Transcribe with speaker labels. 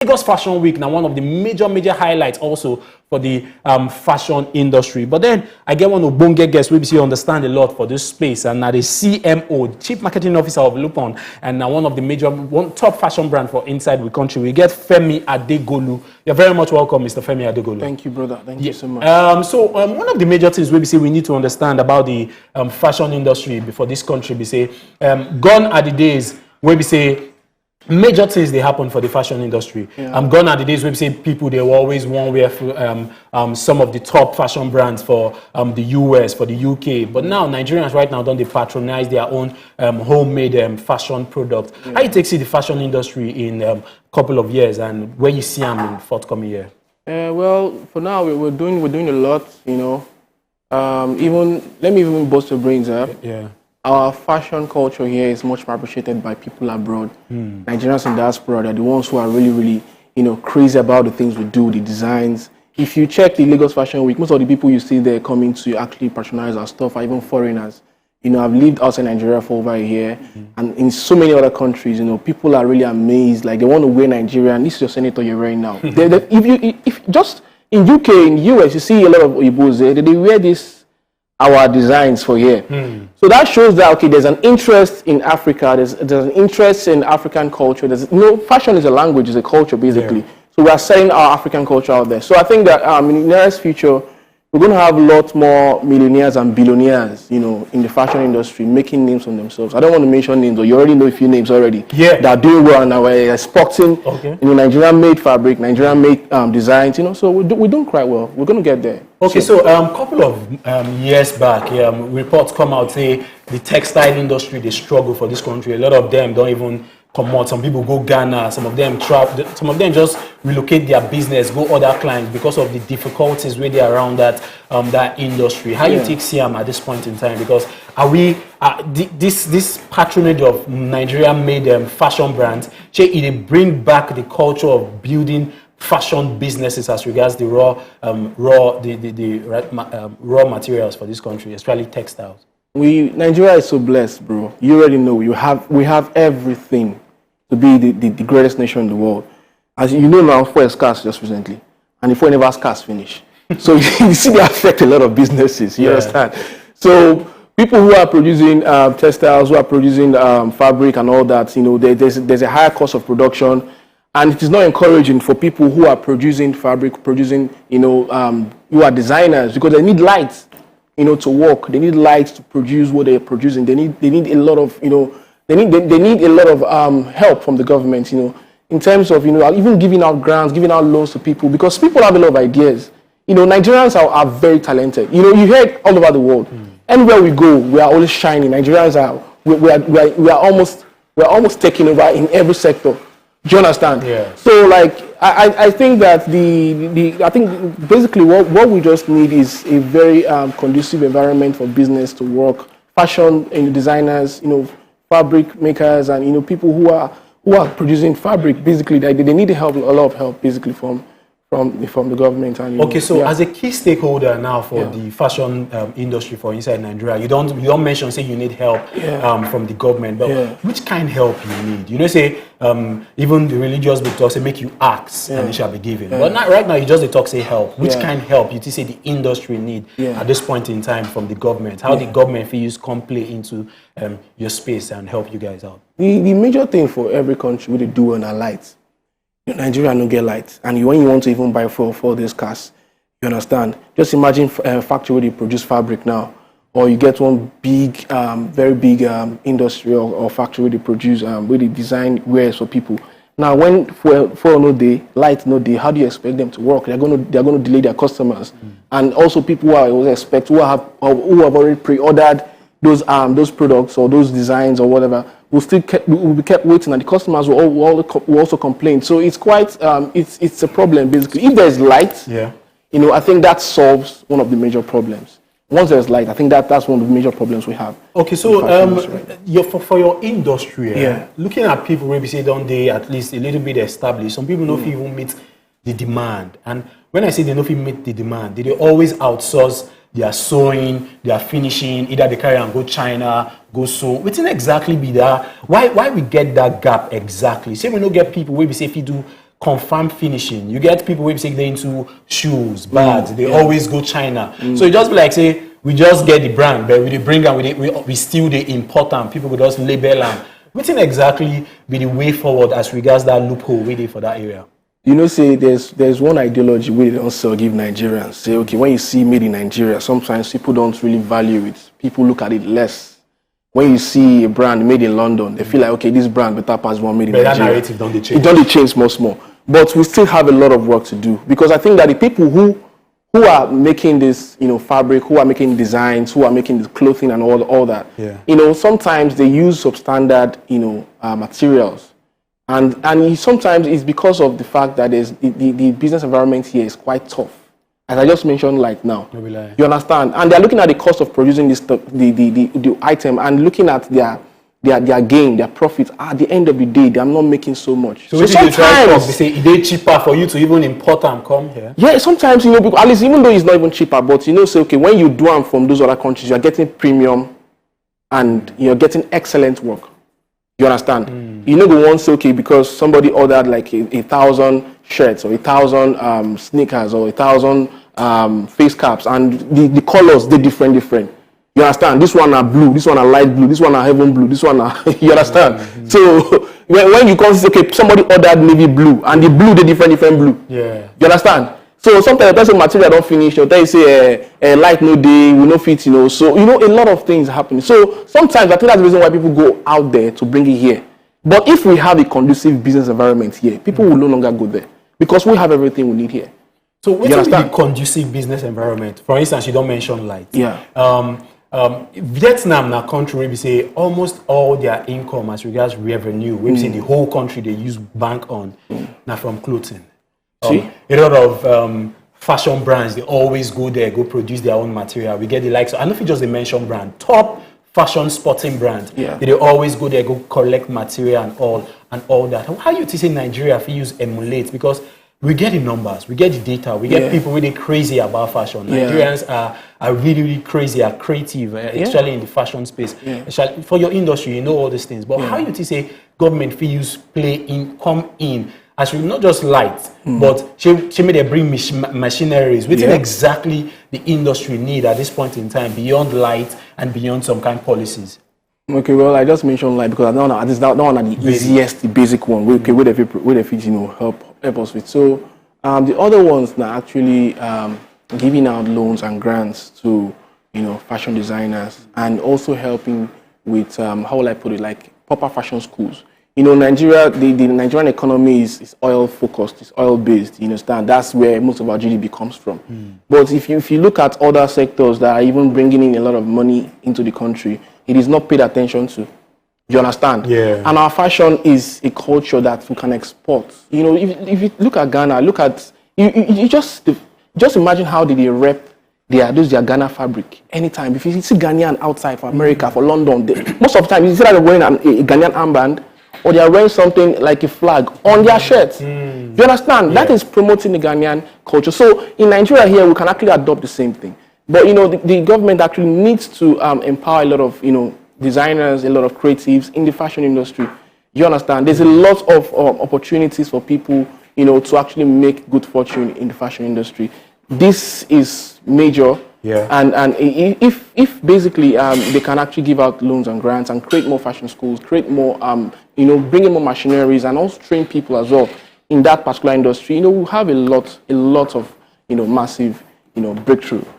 Speaker 1: Lagos Fashion Week now one of the major highlights also for the fashion industry. But then I get one Obonge guest we see understand a lot for this space, and now the CMO, Chief Marketing Officer of Luppon, and now one of the top fashion brand for inside the country. We get FemiAdegolu. You're very much welcome, Mr. FemiAdegolu.
Speaker 2: Thank you, brother. Thank you so much.
Speaker 1: So one of the major things we say we need to understand about the fashion industry before this country, we say gone are the days where we say major things they happen for the fashion industry. Gone are the days where we say people they were always one way for some of the top fashion brands for the US, for the UK. But now Nigerians right now don't they patronize their own homemade fashion product. How you take see the fashion industry in a couple of years, and where you see them in forthcoming year?
Speaker 2: Well, for now we're doing a lot. You know, even let me even bust your brains up. Our fashion culture here is much more appreciated by people abroad. Nigerians in diaspora, they're the ones who are really, you know, crazy about the things we do, the designs. If you check the Lagos Fashion Week, most of the people you see there coming to actually patronize our stuff are even foreigners. You know, I've lived outside Nigeria for over a year, and in so many other countries, you know, people are really amazed. Like, they want to wear Nigerian. This is your senator you're wearing now. if just in UK, in US, you see a lot of Oibos there, they wear our designs for here. So that shows that, okay, there's an interest in Africa, there's an interest in African culture. Fashion is a language, is a culture, basically. So we are selling our African culture out there. So I think that in the nearest future, we're going to have a lot more millionaires and billionaires, you know, in the fashion industry, making names for themselves. I don't want to mention names, but you already know a few names already. That are doing well and are exporting, you know, Nigerian-made fabric, Nigerian-made designs, you know. So we're doing quite well. We're going to get there.
Speaker 1: Okay, so a couple of years back, reports come out say the textile industry, they struggle for this country. A lot of them don't even come out. Some people go Ghana, some of them travel, some of them just relocate their business, go other clients because of the difficulties where they are around that industry. How you take Siam at this point in time? Because are we this patronage of Nigerian-made fashion brands? It bring back the culture of building fashion businesses as regards the raw materials for this country, especially textiles.
Speaker 2: Nigeria is so blessed, bro. You already know we have everything to be the greatest nation in the world. As you know now, fuel is scarce just recently, and the fuel never scarce finish. So you see, they affect a lot of businesses. You understand? So people who are producing textiles, who are producing fabric and all that, you know, there's a higher cost of production. And it is not encouraging for people who are producing fabric, you know, who are designers, because they need lights, you know, to work. They need lights to produce what they're producing. They need a lot of, you know, they need a lot of help from the government, you know, in terms of, you know, even giving out grants, giving out loans to people, because people have a lot of ideas. You know, Nigerians are very talented. You know, you hear it all over the world. Anywhere we go, we are always shining. Nigerians we are almost taking over in every sector. Do you understand? So, like, I think that I think basically what we just need is a very conducive environment for business to work. Fashion and designers, you know, fabric makers, and, you know, people who are producing fabric. Basically, they need a lot of help, basically, from the government. And,
Speaker 1: okay, so as a key stakeholder now for the fashion industry for inside Nigeria, you don't mention say you need help from the government, but which kind of help you need? You know, say even the religious book talks say make you ask and it shall be given. But not right now, you just talk say help. Which kind of help you say the industry need at this point in time from the government? How the government will use come play into your space and help you guys out?
Speaker 2: The major thing for every country we do on our lights. Nigeria no get light, and when you want to even buy for this cars, you understand? Just imagine a factory where they produce fabric now, or you get one big, very big industry or factory where they produce, where they design wares for people. Now, when for no day, light no day, how do you expect them to work? They're going to delay their customers, and also people who who have already pre-ordered those products or those designs or whatever. We'll be kept waiting, and the customers will also complain. So it's quite it's a problem, basically. If there's light, you know, I think that solves one of the major problems. Once there's light, I think that's one of the major problems we have.
Speaker 1: Okay, so for your industry, looking at people maybe say don't they at least a little bit established. Some people don't even meet the demand, and when I say they don't meet the demand, they always outsource They are sewing, they are finishing, either they carry and go China, go sew. What exactly be that? Why we get that gap exactly? Say we don't get people where we say if you do confirm finishing. You get people who say they're into shoes, bags. They always go China. So it just be like say we just get the brand, but we bring them, we still the import them. People will just label them. What exactly be the way forward as regards that loophole we did for that area?
Speaker 2: You know, say there's one ideology we don't sell give Nigerians. Say, okay, when you see made in Nigeria, sometimes people don't really value it. People look at it less. When you see a brand made in London, they feel like, okay, this brand better pass one made in Nigeria.
Speaker 1: That narrative don't they change?
Speaker 2: It don't change more. But we still have a lot of work to do, because I think that the people who are making this, fabric, who are making designs, who are making the clothing and all that, sometimes they use substandard, materials. And sometimes it's because of the fact that the business environment here is quite tough, as I just mentioned like now. You understand? And they're looking at the cost of producing this the item, and looking at their gain, their profits. At the end of the day, they are not making so much.
Speaker 1: So sometimes they say it's cheaper for you to even import and come here.
Speaker 2: Yeah, sometimes because at least even though it's not even cheaper, but say okay, when you do them from those other countries, you are getting premium, and you're getting excellent work. You understand? You know the ones say okay because somebody ordered like 1,000 shirts or 1,000 sneakers or 1,000 face caps, and the colors they different. You understand? This one are blue, this one are light blue, this one are heaven blue, this one are you understand? So when you come say okay, somebody ordered navy blue, and the blue they different blue.
Speaker 1: Yeah.
Speaker 2: You understand? So sometimes the person material don't finish, they'll tell you say light no day, we no fit, So a lot of things happening. So sometimes I think that's the reason why people go out there to bring it here. But if we have a conducive business environment here, people will no longer go there, because we have everything we need here.
Speaker 1: So what is the conducive business environment? For instance, you don't mention light.
Speaker 2: Yeah.
Speaker 1: Vietnam, na country, we say almost all their income as regards revenue, we say the whole country they use bank on, now from clothing. A lot of fashion brands, they always go there, go produce their own material. We get the likes. I don't know if you just mention brand, top fashion sporting brand.
Speaker 2: Yeah.
Speaker 1: They always go there, go collect material and all that. How you say Nigeria if you use emulate? Because we get the numbers, we get the data, we get people really crazy about fashion. Nigerians are really crazy, are creative, especially in the fashion space. Especially for your industry, you know all these things. But how you say government fees come in? As we not just light, but she made them bring machineries. What exactly the industry need at this point in time beyond light and beyond some kind of policies?
Speaker 2: Okay, well, I just mentioned light because I don't know. This that one are the easiest, the basic one. Where the fit help us with. So the other ones now actually giving out loans and grants to fashion designers, and also helping with how will I put it, like proper fashion schools. Nigeria, the Nigerian economy is oil focused, it's oil based. You understand? That's where most of our GDP comes from. But if you look at other sectors that are even bringing in a lot of money into the country, it is not paid attention to. You understand? Yeah. And our fashion is a culture that we can export. If you look at Ghana, you just imagine how did they rep their Ghana fabric anytime. If you see Ghanaian outside for America, for London, most of the time you see that they're wearing a Ghanaian armband, or they are wearing something like a flag on their shirts. You understand? That is promoting the Ghanaian culture. So in Nigeria here, we can actually adopt the same thing. But the government actually needs to empower a lot of designers, a lot of creatives in the fashion industry. You understand? There's a lot of opportunities for people to actually make good fortune in the fashion industry. This is major. Yeah. And if basically they can actually give out loans and grants and create more fashion schools, create more bring in more machineries, and also train people as well in that particular industry, we'll have a lot of massive breakthrough